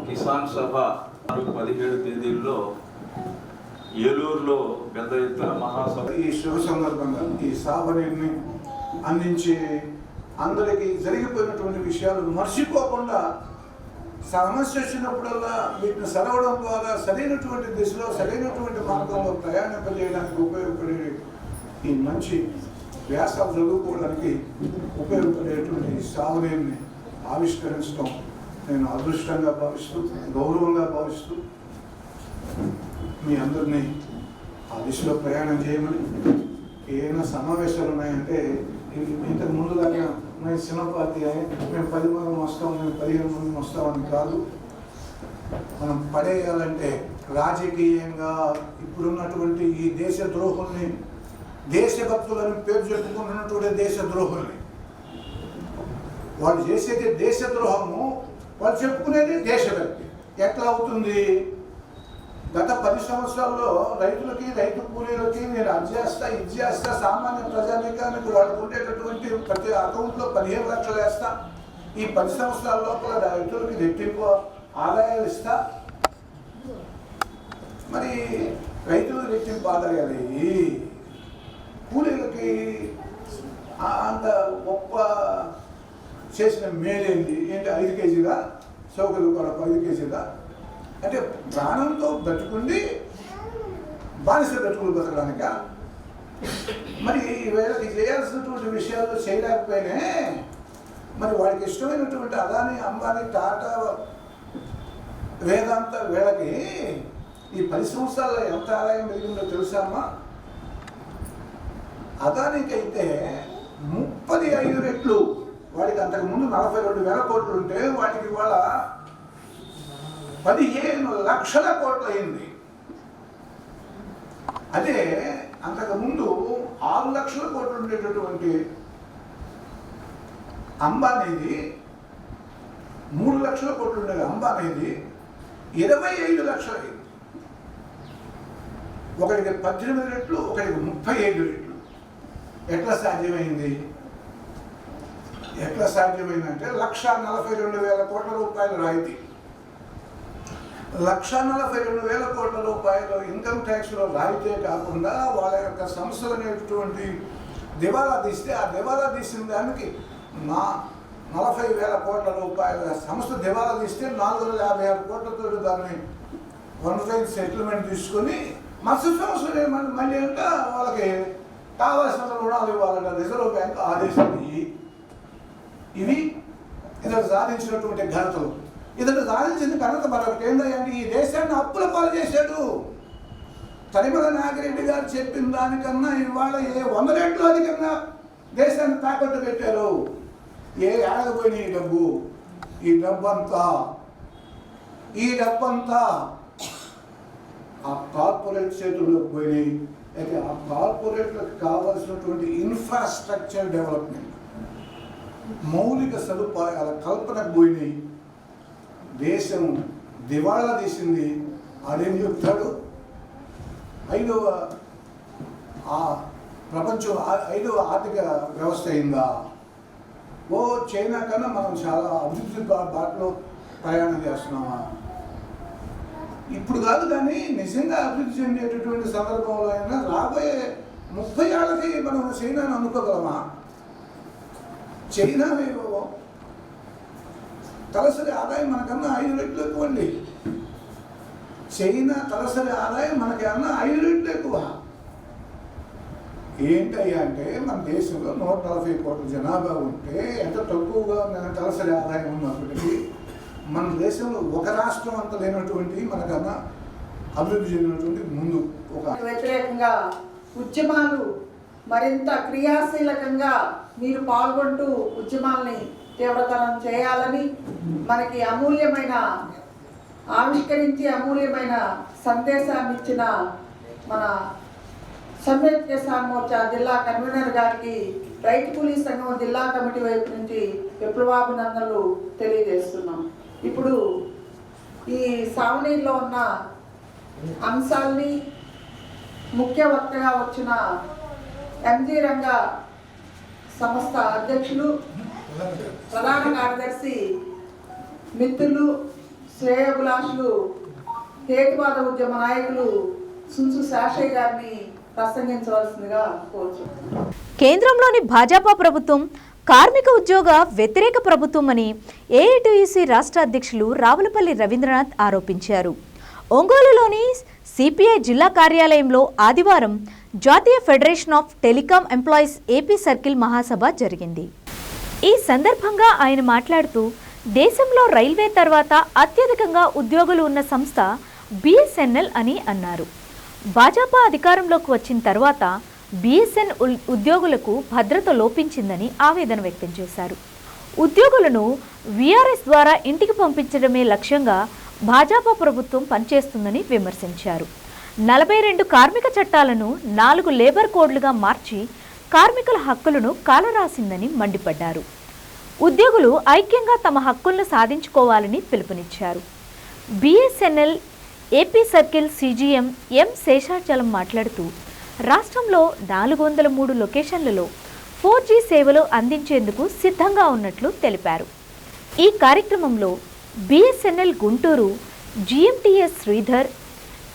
కిసాన్ సభ 17 తేదీల్లో ఏలూరులో పెద్ద ఎత్తున మహాసభ. ఈ శుభ సందర్భంగా ఈ సావనీని అందించి అందరికీ జరిగిపోయినటువంటి విషయాలు మర్చిపోకుండా సమస్య వచ్చినప్పుడల్లా వీటిని సరవడం ద్వారా సరైనటువంటి దిశలో సరైనటువంటి మార్గంలో ప్రయాణింపజేయడానికి ఉపయోగపడే ఈ మంచి వ్యాసాలు చదువుకోవడానికి ఉపయోగపడేటువంటి సావనీని ఆవిష్కరించడం నేను అదృష్టంగా భావిస్తూ గౌరవంగా భావిస్తూ మీ అందరినీ ఆ దిశలో ప్రయాణం చేయమని. ఏమైనా సమావేశాలు ఉన్నాయంటే ఇంతకు ముందుగానే మేము చిన్న పార్టీ మేము 10 మంది వస్తాం, మేము 15 మంది వస్తామని కాదు. మనం పడేయాలంటే రాజకీయంగా ఇప్పుడున్నటువంటి ఈ దేశ ద్రోహుల్ని, దేశభక్తులని పేరు చెప్పుకుంటున్నటువంటి దేశ ద్రోహుల్ని, వాళ్ళు చేసేది దేశ ద్రోహము, వాళ్ళు చెప్పుకునేది దేశభక్తి. ఎట్లా అవుతుంది? గత 10 సంవత్సరాల్లో రైతులకి, రైతు కూలీలకి నేను అది చేస్తా ఇది చేస్తా, సామాన్య ప్రజానీకానికి వాళ్ళకు ఉండేటటువంటి ప్రతి అకౌంట్లో 15 లక్షలు వేస్తా, ఈ 10 సంవత్సరాల లోపల రైతులకి రెట్టింపు ఆదాయాలు ఇస్తా. మరి రైతులకు రెట్టింపు ఆదాయాలు కూలీలకి అంత గొప్ప చేసిన మేలేంటి? ఏంటి 5 కేజీలా సౌకర్యం కూడా 5 కేజీలా? అంటే ప్రాణంతో బతుకుండి బానిస బతుకులు బతకడానిక? మరి వీళ్ళకి చేయాల్సినటువంటి విషయాలు చేయలేకపోయినా మరి వాడికి ఇష్టమైనటువంటి అదాని, అంబానీ, టాటా, వేదాంత వీళ్ళకి ఈ 10 సంవత్సరాల్లో ఎంత ఆదాయం పెరిగిందో తెలుసామా? అదానికి అయితే 35 రెట్లు, వాడికి అంతకుముందు 42,000 కోట్లు ఉంటే వాటికి వాళ్ళ 15 లక్షల కోట్లు అయింది. అదే అంతకుముందు 6 లక్షల కోట్లు ఉండేటటువంటి అంబానీది, 3 లక్షల కోట్లు ఉండేది అంబానీది 25 లక్షలు అయింది. ఒకటికి 18 రెట్లు, ఒకటికి 35 రెట్లు. ఎట్లా సాధ్యమైంది? ఎట్లా సాధ్యమైందంటే 1,42,000 కోట్ల రూపాయల రాయితీ, 1,42,000 కోట్ల రూపాయలు ఇన్కమ్ ట్యాక్స్లో రాయితే కాకుండా వాళ్ళ యొక్క సంస్థలు అనేటువంటి దివాలా తీస్తే, ఆ దివాలా తీసిన దానికి 40,000 కోట్ల రూపాయల సంస్థ దివాలా తీస్తే 456 కోట్లతో దాన్ని వన్ టైం సెటిల్మెంట్ తీసుకొని మత్స్య సంస్థలు మళ్ళీ అంటే వాళ్ళకి కావాల్సిన రుణాలు ఇవ్వాలంటే రిజర్వ్ బ్యాంక్ ఆదేశాలు ఇవి ఇతడు సాధించినటువంటి ఘనతలు. ఇతడు సాధించిన ఘనత మరొకటి ఏంటంటే ఈ దేశాన్ని అప్పుల పాలు చేశాడు. తరిమల నాగిరెడ్డి గారు చెప్పిన దానికన్నా ఇవాళ 100 రెట్లు అధికంగా దేశాన్ని తాకట్టు పెట్టారు. ఏడకపోయిన ఈ డబ్బంతా ఆ కార్పొరేట్ చేతుల్లోకి పోయినాయి. అయితే ఆ కార్పొరేట్లకు కావాల్సినటువంటి ఇన్ఫ్రాస్ట్రక్చర్ డెవలప్మెంట్, మౌలిక సదుపాయాల కల్పనకు పోయినాయి. దేశం దివాళా తీసింది. ఆడేం చెప్తాడు? ప్రపంచం 5వ ఆర్థిక వ్యవస్థ అయిందా? చైనా కన్నా మనం చాలా అభివృద్ధి బాటలో ప్రయాణం చేస్తున్నామా? ఇప్పుడు కాదు, కానీ నిజంగా అభివృద్ధి చెందేటటువంటి సందర్భంలో అయినా రాబోయే 30 ఏళ్ళకి మనం చైనాను అనుకోగలమా? చైనా తలసరి ఆదాయం మనకన్నా 5 రెట్లు ఎక్కువ అండి. చైనా తలసరి ఆదాయం మనకన్నా 5 రెట్లు ఎక్కువ. ఏంటయ్యా అంటే మన దేశంలో 140 కోట్ల జనాభా ఉంటే ఎంత తక్కువగా తలసరి ఆదాయం ఉన్నప్పటికీ మన దేశంలో ఒక రాష్ట్రం అంత లేనటువంటి మనకన్నా అభివృద్ధి చెందినటువంటి ముందు వ్యతిరేకంగా ఉద్యమాలు మరింత క్రియాశీలకంగా మీరు పాల్గొంటూ ఉద్యమాల్ని తీవ్రతరం చేయాలని, మనకి అమూల్యమైన అమూల్యమైన సందేశాన్ని ఇచ్చిన మన సంయుక్త కిసాన్ మోర్చా జిల్లా కన్వీనర్ గారికి రైతు కూలీ సంఘం జిల్లా కమిటీ వైపు నుంచి విప్లవాభినందనలు తెలియజేస్తున్నాం. ఇప్పుడు ఈ సావనీలో ఉన్న అంశాల్ని ముఖ్య వక్తగా వచ్చిన ఎంజీ రంగ సంస్థ అధ్యక్షులు, ప్రధాన కార్యదర్శి, మిత్రులు, శ్రేయోభిలాషులు, హేతువాద ఉద్యమ నాయకులు సున్సు శాషయ్య గారిని ప్రసంగించవలసిందిగా కోరుచున్నాను. కేంద్రంలోని భాజపా ప్రభుత్వం కార్మిక ఉద్యోగ వ్యతిరేక ప్రభుత్వం అని ఏఐటీయూసీ రాష్ట్ర అధ్యక్షులు రావులపల్లి రవీంద్రనాథ్ ఆరోపించారు. ఒంగోలులోని సిపిఐ జిల్లా కార్యాలయంలో ఆదివారం జాతీయ federation of telecom employees AP circle మహాసభ జరిగింది. ఈ సందర్భంగా ఆయన మాట్లాడుతూ దేశంలో రైల్వే తర్వాత అత్యధికంగా ఉద్యోగులు ఉన్న సంస్థ బిఎస్ఎన్ఎల్ అని అన్నారు. భాజపా అధికారంలోకి వచ్చిన తర్వాత బిఎస్ఎన్ఎల్ ఉద్యోగులకు భద్రత లోపించిందని ఆవేదన వ్యక్తం చేశారు. ఉద్యోగులను వీఆర్ఎస్ ద్వారా ఇంటికి పంపించడమే లక్ష్యంగా భాజపా ప్రభుత్వం పనిచేస్తుందని విమర్శించారు. 42 కార్మిక చట్టాలను 4 లేబర్ కోడ్లుగా మార్చి కార్మికుల హక్కులను కాలరాసిందని మండిపడ్డారు. ఉద్యోగులు ఐక్యంగా తమ హక్కులను సాధించుకోవాలని పిలుపునిచ్చారు. బిఎస్ఎన్ఎల్ ఏపీ సర్కిల్ సిజిఎం ఎం శేషాచలం మాట్లాడుతూ రాష్ట్రంలో 403 లొకేషన్లలో 4G సేవలు అందించేందుకు సిద్ధంగా ఉన్నట్లు తెలిపారు. ఈ కార్యక్రమంలో బిఎస్ఎన్ఎల్ గుంటూరు జిఎంటిఎస్ శ్రీధర్,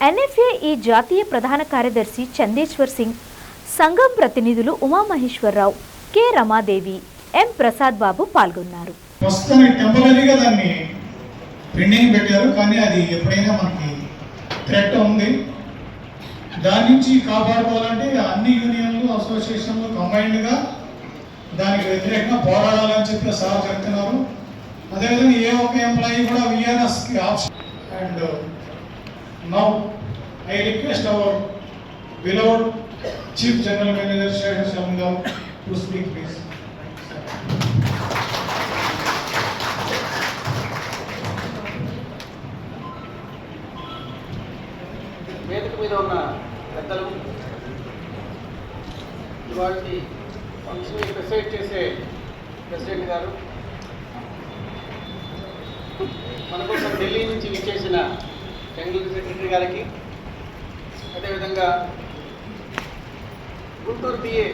ఎన్ఎఫ్ఏఈ జాతీయ ప్రధాన కార్యదర్శి చందేశ్వర్ సింగ్, సంఘం ప్రతినిధులు ఉమామహేశ్వరరావు, కె రమాదేవి, ఎం ప్రసాద్ బాబు పాల్గొన్నారు. టెంపరీగా దాన్ని పెండింగ్ పెట్టారు, కానీ అది ఎప్పుడైనా మనకి థ్రెట్ ఉంది. దాని నుంచి కాపాడుకోవాలంటే అన్ని యూనియన్లు అసోసియేషన్లు కంబైన్డ్గా దానికి వ్యతిరేకంగా పోరాడాలని చెప్పి సార్ చెప్తున్నారు. అదేవిధంగా ఏ ఒక్క ఎంప్లాయీ కూడా విఆర్ఎస్కి option. And now I request our beloved chief general manager Seshachalam గారు టు స్పీక్ ప్లీజ్. వేదిక మీద ఉన్న పెద్దలు, ఇవాళ ఫంక్షన్ ప్రెసైడ్ చేసే ప్రెసిడెంట్ గారు, మన కోసం ఢిల్లీ నుంచి విచ్చేసిన జనరల్ సెక్రటరీ గారికి, అదేవిధంగా Guntur BA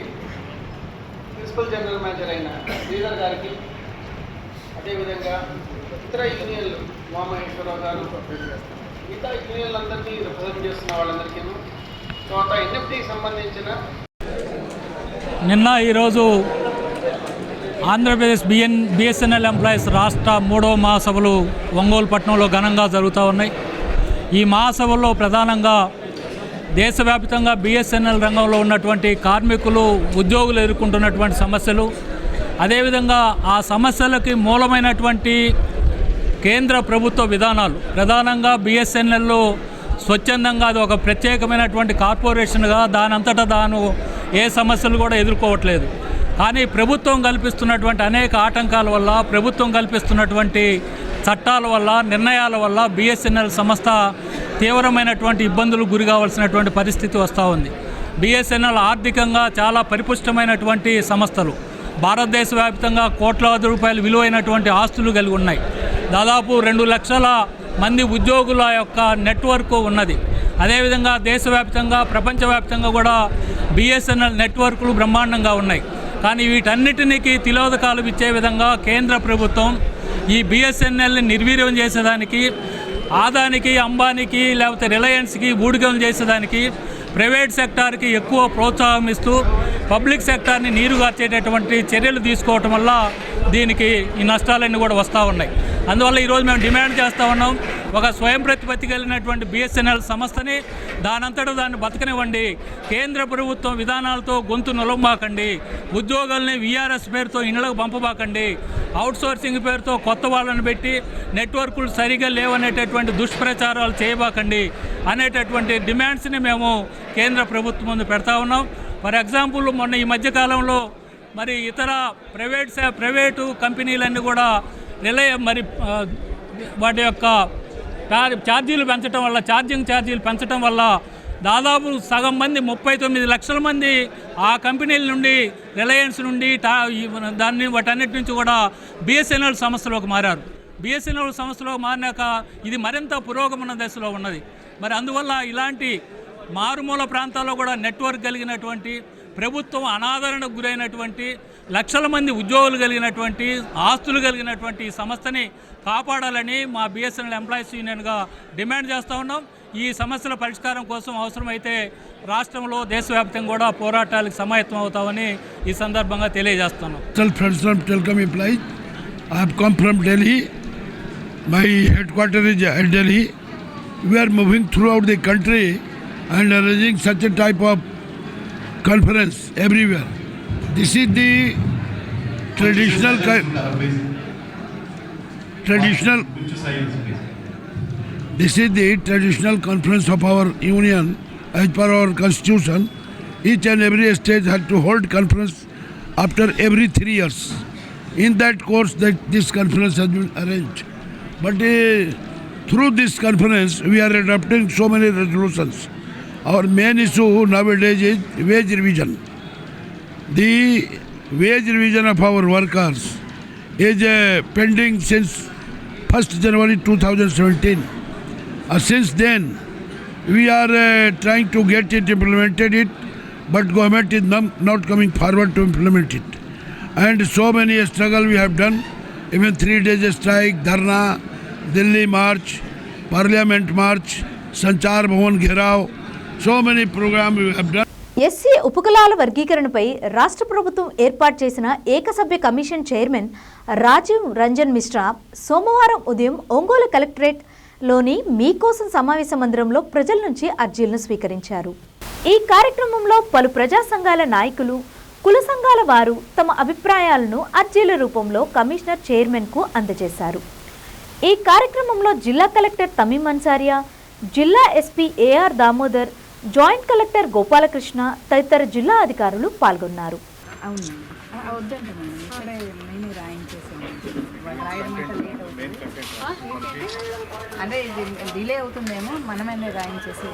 principal general manager అయిన శ్రీధర్ గారికి, అదేవిధంగా ఇతర యూనియన్లు ఉమామహేశ్వరరావు గారు, మిగతా యూనియన్లందరినీ రిప్రజెంట్ చేస్తున్న వాళ్ళందరికీ, తర్వాత ఎన్ఎఫ్టీకి సంబంధించిన ఈరోజు ఆంధ్రప్రదేశ్ బిఎస్ఎన్ఎల్ ఎంప్లాయీస్ రాష్ట్ర 3వ మహాసభలు ఒంగోలు పట్టణంలో ఘనంగా జరుగుతూ ఉన్నాయి. ఈ మహాసభల్లో ప్రధానంగా దేశవ్యాప్తంగా బిఎస్ఎన్ఎల్ రంగంలో ఉన్నటువంటి కార్మికులు, ఉద్యోగులు ఎదుర్కొంటున్నటువంటి సమస్యలు, అదేవిధంగా ఆ సమస్యలకి మూలమైనటువంటి కేంద్ర ప్రభుత్వ విధానాలు, ప్రధానంగా బిఎస్ఎన్ఎల్లో స్వచ్ఛందంగా అది ఒక ప్రత్యేకమైనటువంటి కార్పొరేషన్గా దానంతటా తాను ఏ సమస్యలు కూడా ఎదుర్కోవట్లేదు. కానీ ప్రభుత్వం కల్పిస్తున్నటువంటి అనేక ఆటంకాల వల్ల, ప్రభుత్వం కల్పిస్తున్నటువంటి చట్టాల వల్ల, నిర్ణయాల వల్ల బిఎస్ఎన్ఎల్ సంస్థ తీవ్రమైనటువంటి ఇబ్బందులు గురి కావాల్సినటువంటి పరిస్థితి వస్తూ ఉంది. బిఎస్ఎన్ఎల్ ఆర్థికంగా చాలా పరిపుష్టమైనటువంటి సంస్థలు, భారతదేశ వ్యాప్తంగా కోట్లాది రూపాయలు విలువైనటువంటి ఆస్తులు కలిగి ఉన్నాయి. దాదాపు 2 లక్షల మంది ఉద్యోగుల యొక్క నెట్వర్క్ ఉన్నది. అదేవిధంగా దేశవ్యాప్తంగా, ప్రపంచవ్యాప్తంగా కూడా బిఎస్ఎన్ఎల్ నెట్వర్క్లు బ్రహ్మాండంగా ఉన్నాయి. కానీ వీటన్నిటికీ తిలోదకాలు ఇచ్చే విధంగా కేంద్ర ప్రభుత్వం ఈ బిఎస్ఎన్ఎల్ని నిర్వీర్యం చేసేదానికి, ఆదానికి, అంబానీకి, లేకపోతే రిలయన్స్కి ఊడిగం చేసేదానికి ప్రైవేట్ సెక్టార్కి ఎక్కువ ప్రోత్సాహం ఇస్తూ పబ్లిక్ సెక్టార్ని నీరుగార్చేటటువంటి చర్యలు తీసుకోవటం వల్ల దీనికి ఈ నష్టాలన్నీ కూడా వస్తూ ఉన్నాయి. అందువల్ల ఈరోజు మేము డిమాండ్ చేస్తూ ఉన్నాం, ఒక స్వయం ప్రతిపత్తి కలిగినటువంటి బిఎస్ఎన్ఎల్ సంస్థని దానంతటా దాన్ని బతకనివ్వండి. కేంద్ర ప్రభుత్వం విధానాలతో గొంతు నిలవబాకండి. ఉద్యోగుల్ని వీఆర్ఎస్ పేరుతో ఇళ్లకు పంపబాకండి. అవుట్సోర్సింగ్ పేరుతో కొత్త వాళ్ళని పెట్టి నెట్వర్క్లు సరిగా లేవనేటటువంటి దుష్ప్రచారాలు చేయబాకండి అనేటటువంటి డిమాండ్స్ని మేము కేంద్ర ప్రభుత్వం ముందు పెడతా ఉన్నాం. ఫర్ ఎగ్జాంపుల్, మొన్న ఈ మధ్యకాలంలో మరి ఇతర ప్రైవేటు కంపెనీలన్నీ కూడా వాటి యొక్క ఛార్జీలు పెంచడం వల్ల, ఛార్జీలు పెంచడం వల్ల దాదాపు సగం మంది 39 లక్షల మంది ఆ కంపెనీల నుండి, రిలయన్స్ నుండి వాటన్నిటి నుంచి కూడా బిఎస్ఎన్ఎల్ సంస్థలోకి మారారు. బిఎస్ఎన్ఎల్ సంస్థలో మారినాక ఇది మరింత పురోగమన దశలో ఉన్నది. మరి అందువల్ల ఇలాంటి మారుమూల ప్రాంతాల్లో కూడా నెట్వర్క్ కలిగినటువంటి, ప్రభుత్వం అనాదరణకు గురైనటువంటి, లక్షల మంది ఉద్యోగులు కలిగినటువంటి, ఆస్తులు కలిగినటువంటి ఈ సంస్థని కాపాడాలని మా బిఎస్ఎన్ఎల్ ఎంప్లాయీస్ యూనియన్గా డిమాండ్ చేస్తూ ఉన్నాం. ఈ సమస్యల పరిష్కారం కోసం అవసరమైతే రాష్ట్రంలో దేశవ్యాప్తంగా కూడా పోరాటాలకు సమాయత్తం అవుతామని ఈ సందర్భంగా తెలియజేస్తున్నాం. Friends from Telcom employees, I have come from Delhi. My headquarters is at Delhi. We are moving throughout the country and arranging such a type of conference everywhere. This is the traditional conference of our union as per our constitution. Each and every state had to hold conference after every 3 years. In that course, this conference has been arranged. But through this conference, we are adopting so many resolutions. Our main issue nowadays is wage revision. The wage revision of our workers is pending since 1st January 2017. Since then, we are trying to get it implemented, but government is not coming forward to implement it. And so many struggle we have done, even 3 days strike, dharna, Delhi march, Parliament march, Sanchar Bhavan Gherav, so many programs we have done. SC ఉపకులాల వర్గీకరణపై రాష్ట్ర ప్రభుత్వం ఏర్పాటు చేసిన ఏకసభ్య commission chairman Rajiv Ranjan Mishra సోమవారం ఉదయం ఒంగోలు కలెక్టరేట్లోని మీకోసం సమావేశ మందిరంలో ప్రజల నుంచి అర్జీలను స్వీకరించారు. ఈ కార్యక్రమంలో పలు ప్రజా సంఘాల నాయకులు, కుల సంఘాల వారు తమ అభిప్రాయాలను అర్జీల రూపంలో కమిషనర్ చైర్మన్కు అందజేశారు. ఈ కార్యక్రమంలో జిల్లా కలెక్టర్ తమీం అన్సారియా, జిల్లా SP AR Damodar, joint collector Gopalakrishna తదితర జిల్లా అధికారులు పాల్గొన్నారు. అంటే ఇది డిలే అవుతుందేమో, మనమే రాయించేసి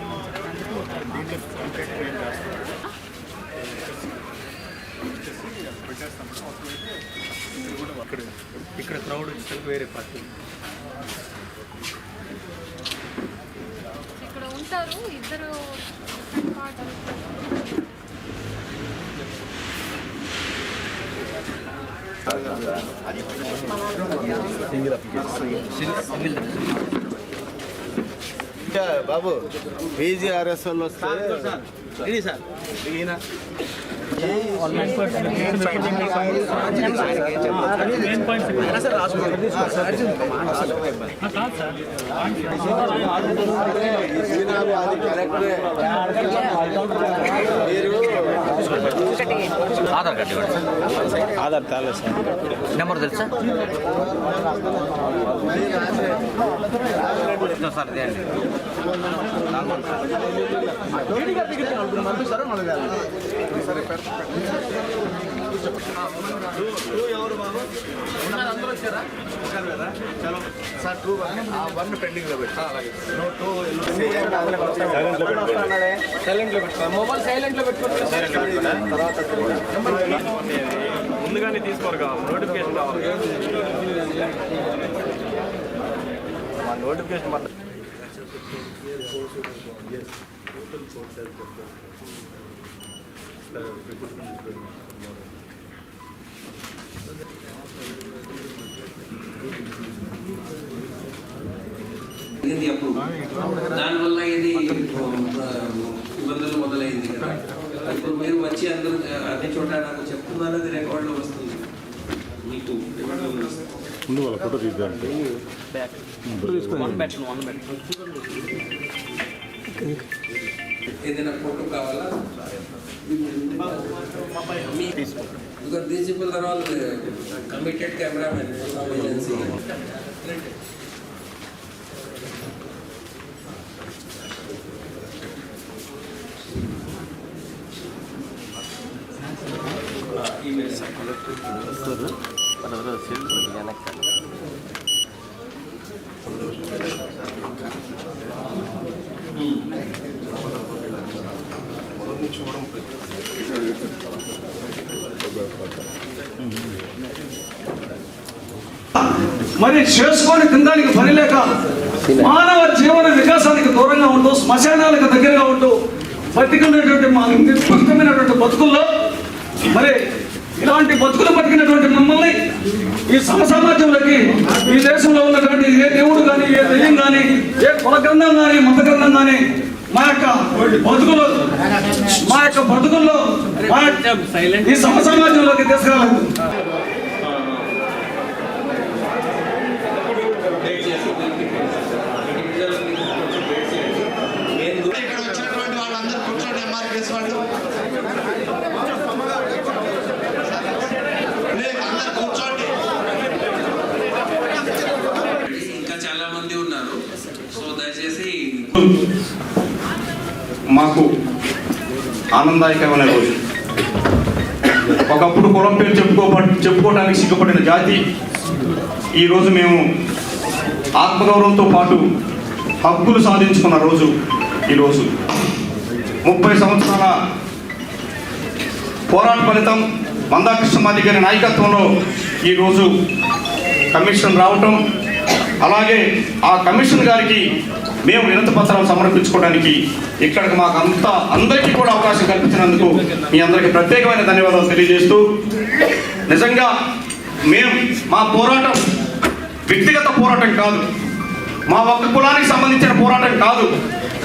ఇక్కడ క్రౌడ్ వచ్చి వేరే పార్టీ ఇక్కడ ఉంటారు ఇద్దరు. బాబు పీజీఆర్ఎస్ వాళ్ళు వస్తే సార్ ఆధార్ కార్డు ఇవ్వండి. ఆధార్ తాలేదు సార్. నెంబర్ తెలుసా సార్? ఎవరు బాబు అందరూ వచ్చారా? చలో సార్ 2 1 పెండింగ్ లో పెట్టా. మొబైల్ సైలెంట్ లో పెట్టుకుంటే ముందుగానే తీసుకోరు కావాలి, నోటిఫికేషన్ కావాలి. నోటిఫికేషన్ అప్పుడు దానివల్ల ఇది ఇబ్బందులు మొదలైంది కదా. ఇప్పుడు మీరు వచ్చి అందరూ అన్ని చోట నాకు చెప్తున్నారు, అది రికార్డులో వస్తుంది. మీకు ముందు వాళ్ళ ఫోటో తీద్దాంటే ఏదైనా ఫోటో కావాలా? Because these people are all committed cameramen from agency. మరి చేసుకొని తినడానికి పని లేక మానవ జీవన వికాసానికి దూరంగా ఉంటూ శ్మశానాలకు దగ్గరగా ఉంటూ బతికినటువంటి మా నిర్పక్షమైనటువంటి బతుకుల్లో మరి ఇలాంటి బతుకులు బతికినటువంటి మమ్మల్ని ఈ సమసమాజంలోకి ఈ దేశంలో ఉన్నటువంటి ఏ దేవుడు కానీ, ఏ దెయ్యం కానీ, ఏ కుల గ్రంథం కానీ, మత గ్రంథం కానీ మా యొక్క బతుకుల్లో ఈ సమసమాజంలోకి తీసుకురాలేదు. ఇక్కడ వచ్చినటువంటి వాళ్ళందరూ కూర్చోండి. ఎంఆర్పిఎస్ వాళ్ళు అందరు కూర్చోండి. ఇంకా చాలా మంది ఉన్నారు. సో దయచేసి మాకు ఆనందదాయకమైన రోజు. ఒకప్పుడు కులం పేరు చెప్పుకోవడానికి సిగ్గుపడిన జాతి ఈరోజు మేము ఆత్మగౌరవంతో పాటు హక్కులు సాధించుకున్న రోజు ఈరోజు. 30 సంవత్సరాల పోరాట ఫలితం మందాకృష్ణమాది గారి నాయకత్వంలో ఈరోజు కమిషన్ రావటం, అలాగే ఆ కమిషన్ గారికి మేము వినతి పత్రం సమర్పించుకోవడానికి ఇక్కడికి మాకు అందరికీ కూడా అవకాశం కల్పించినందుకు మీ అందరికీ ప్రత్యేకమైన ధన్యవాదాలు తెలియజేస్తూ, నిజంగా మా పోరాటం వ్యక్తిగత పోరాటం కాదు, మా ఒక్క కులానికి సంబంధించిన పోరాటం కాదు.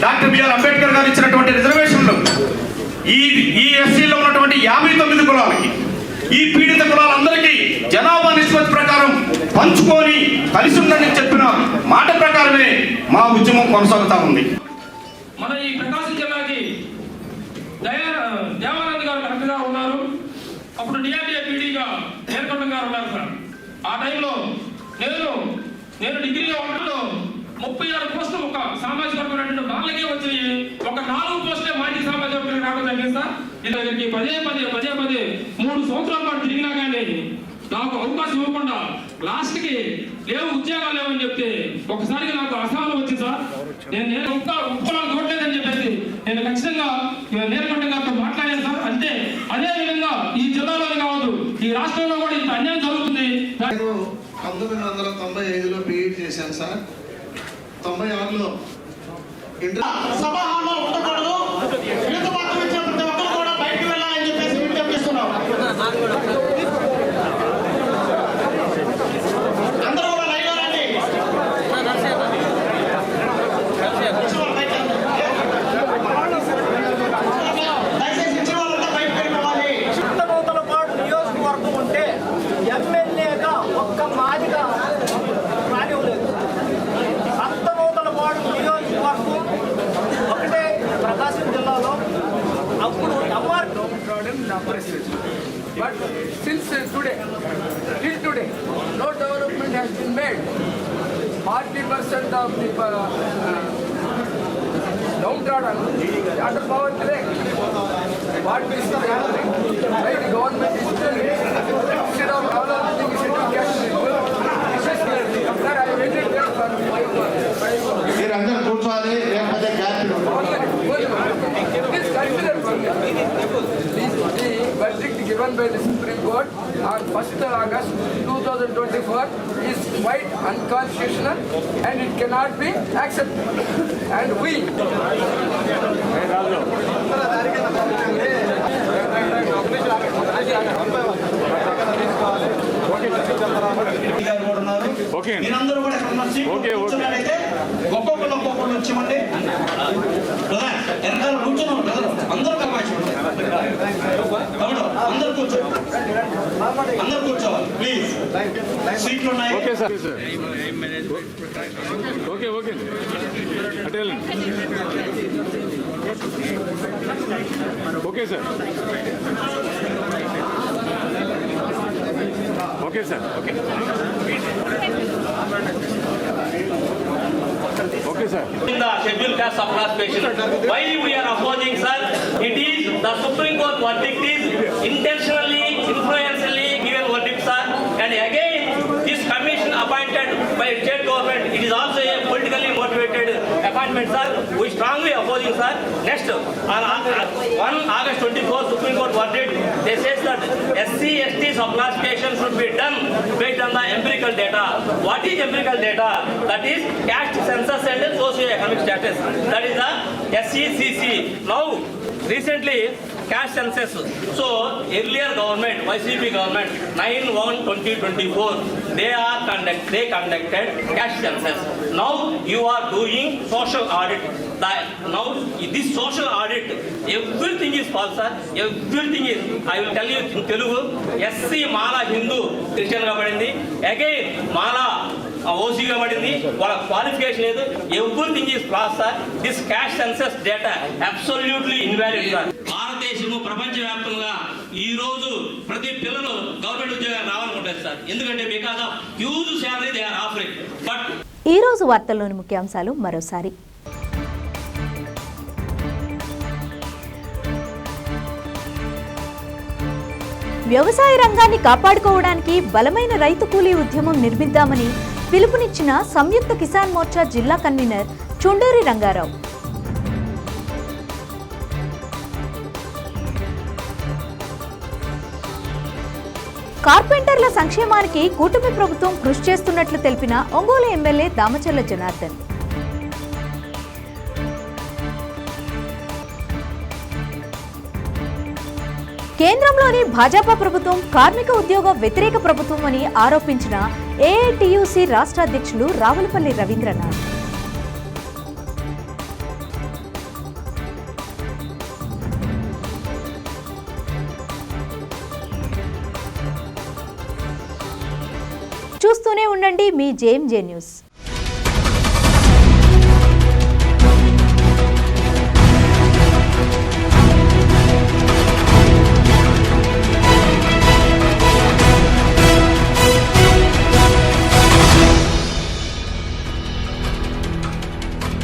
డాక్టర్ బిఆర్ అంబేద్కర్ గారు ఇచ్చినటువంటి రిజర్వేషన్లు ఈ ఎస్సీలో ఉన్నటువంటి 59 కులాలకి, ఈ పీడిత కులాలందరికీ జనాభా నిష్పత్తి ప్రకారం పంచుకొని కలిసి ఉందని చెప్పిన మాట ప్రకారమే మా ఉద్యమం కొనసాగుతా ఉంది. మన ఈ ప్రకాశం జిల్లాకి దేవానంద్ గారు కరెక్ట్గా ఉన్నారు. అప్పుడు డిఆర్డీఏ పీడీగా నేర్కొండ గారు ఉన్నారు సార్. ఆ టైంలో నేను డిగ్రీ ఒకటిలో 36 పోస్టులు ఒక సామాజిక వర్గం వాళ్ళకే వచ్చి ఒక 4 పోస్టులే మాజీ సామాజిక వర్గం రావడం జరిగింది సార్. ఇద్దరికి పదే 3 సంవత్సరాల పాటు తిరిగినా కానీ నాకు అవకాశం ఇవ్వకుండా లాస్ట్కి ఉద్యోగాలు లేవని చెప్తే ఒకసారిగా నాకు అసహనం వచ్చింది సార్. నేను ఉప్పులకు చూడలేదని చెప్పేసి నేను ఖచ్చితంగా నేర్కొండ గారితో మాట్లాడాను సార్. అంతే అదే విధంగా ఈ జిల్లాలోనే కావద్దు, ఈ రాష్ట్రంలో కూడా ఇంత అన్యాయం జరుగుతుంది. 1995లో పీఈడి చేశాను సార్. 96లో సభ హాల్లో ఉండకూడదు. వినతి పత్రం ఇచ్చిన ప్రతి ఒక్కరు కూడా బయటకు వెళ్ళాలని చెప్పేసి విజ్ఞప్తి చేస్తున్నాం. అందరూ కూడా లైన్లో రండి. దయచేసి ఇచ్చిన వాళ్ళంతా బయటకు వెళ్ళిపోవాలి. చింతనూతలపాడు నియోజకవర్గం ఉంటే ఎమ్మెల్యేగా ఒక్క మాదిగా రానివ్వలేదు. సంతనూతలపాడు నియోజకవర్గం ఒకటే ప్రకాశం జిల్లాలో. అప్పుడు నా పరిస్థితి. But since today no development has been made. 40% of the downtrodden under poverty what we see happening, right? The government is still instead of developing scheduled caste people. Sir, I waited there for 5 months. మీరందరూ కూర్చోవాలి, లేకపోతే gap Please consider for me. The verdict given by the Supreme Court on 1st August 2024 is quite unconstitutional and it cannot be accepted. And we మీరందరూ కూడా కూర్చున్నట్లయితే ఒక్కొక్కరు వచ్చామండి. వెనకాల కూర్చున్నాం అందరూ అవకాశం అందరూ కూర్చోవాలి ప్లీజ్. సీట్లు ఉన్నాయి. Okay sir. ఓకే అంటే okay sir. Okay sir. Okay sir. In the scheduled caste subclassification, why we are opposing, sir? It is the Supreme Court verdict is intentionally, influentially given verdict, sir. And again, this commission appointed by state government, it is also a politically motivated appointment, sir. We strongly opposing, sir. Next, on August 24, Supreme Court verdict, they says that SC/ST subclassification should be done based on the empirical data. What is empirical data? That is caste census and socio-economic status. That is the SCCC. Now, recently, caste census. So earlier government, YCP government, 9/1/2024, they conducted caste census. Now you are doing social audit. Now this social audit, everything is false, sir. Everything is, I will tell you in Telugu, SC Mala Hindu Christian గా పడింది, again Mala ఓసీగా పడింది, వాళ్ళ qualification లేదు. Everything is flaws sir. This caste census data absolutely invalid sir. భారతదేశము ప్రపంచవ్యాప్తంగా ఈ రోజు ప్రతి పిల్లలు గవర్నమెంట్ ఉద్యోగాలు రావాలనుకుంటారు సార్. ఎందుకంటే because of huge salary they are offering. But ఈ రోజు వార్తల్లోని ముఖ్యాంశాలు మరోసారి. వ్యవసాయ రంగాన్ని కాపాడుకోవడానికి బలమైన రైతు కూలీ ఉద్యమం నిర్మిద్దామని పిలుపునిచ్చిన సంయుక్త కిసాన్ మోర్చా జిల్లా కన్వీనర్ చుండూరి రంగారావు. కార్పెంటర్ల సంక్షేమానికి కూటమి ప్రభుత్వం కృషి చేస్తున్నట్లు తెలిపిన ఒంగోలు ఎమ్మెల్యే దామచర్ల జనార్దన్. కేంద్రంలోని భాజపా ప్రభుత్వం కార్మిక ఉద్యోగ వ్యతిరేక ప్రభుత్వం అని ఆరోపించిన ఏఐటియుసి రాష్ట్ర అధ్యక్షులు రావులపల్లి రవీంద్రనాథ్. చూస్తూనే ఉండండి మీ జేఎంజే న్యూస్.